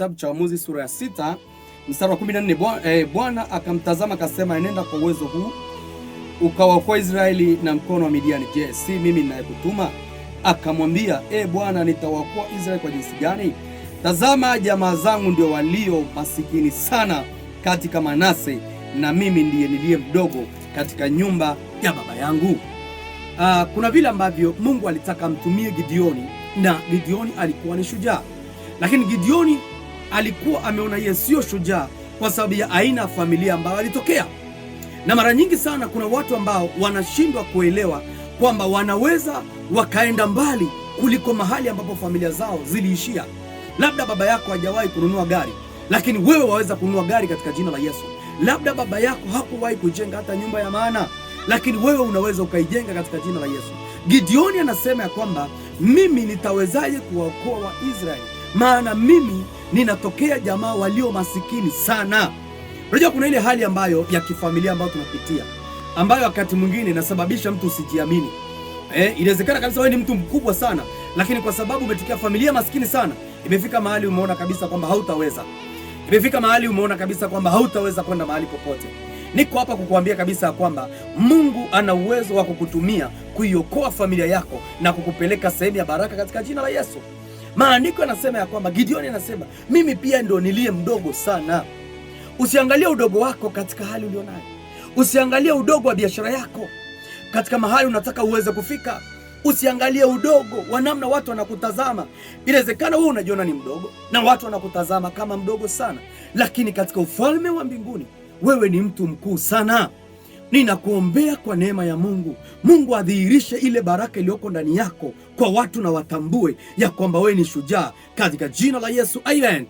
kitabu cha Waamuzi sura ya 6 mstari wa 14, Bwana akamtazama akasema, enenda kwa uwezo huu ukawaokoa Israeli na mkono wa Midiani. Je, si mimi ninayekutuma? Akamwambia, Bwana, nitawaokoa Israeli kwa jinsi gani? Tazama, jamaa zangu ndio walio masikini sana katika Manase, na mimi ndiye niliye mdogo katika nyumba ya baba yangu. Kuna vile ambavyo Mungu alitaka mtumie Gideoni, na Gideoni alikuwa ni shujaa, lakini Gideoni alikuwa ameona yeye sio shujaa kwa sababu ya aina ya familia ambayo alitokea. Na mara nyingi sana kuna watu ambao wanashindwa kuelewa kwamba wanaweza wakaenda mbali kuliko mahali ambapo familia zao ziliishia. Labda baba yako hajawahi kununua gari, lakini wewe waweza kununua gari katika jina la Yesu. Labda baba yako hakuwahi kujenga hata nyumba ya maana, lakini wewe unaweza ukaijenga katika jina la Yesu. Gideoni anasema ya kwamba mimi nitawezaje kuwaokoa Waisraeli, maana mimi ninatokea jamaa walio masikini sana. Unajua kuna ile hali ambayo ya kifamilia ambayo tunapitia, ambayo wakati mwingine inasababisha mtu usijiamini. Inawezekana kabisa wewe ni mtu mkubwa sana, lakini kwa sababu umetokea familia maskini sana, imefika mahali umeona kabisa kwamba hautaweza. Imefika mahali umeona kabisa kwamba hautaweza kwenda mahali popote. Niko hapa kukuambia kabisa kwamba Mungu ana uwezo wa kukutumia kuiokoa familia yako na kukupeleka sehemu ya baraka katika jina la Yesu. Maandiko yanasema ya kwamba Gideoni anasema, mimi pia ndo niliye mdogo sana. Usiangalie udogo wako katika hali ulionayo. Usiangalie udogo wa biashara yako katika mahali unataka uweze kufika. Usiangalie udogo wa namna watu wanakutazama. Inawezekana wewe unajiona ni mdogo na watu wanakutazama kama mdogo sana, lakini katika ufalme wa mbinguni wewe ni mtu mkuu sana. Ninakuombea kwa neema ya Mungu, Mungu adhihirishe ile baraka iliyoko ndani yako kwa watu na watambue ya kwamba wewe ni shujaa katika jina la Yesu. Amen.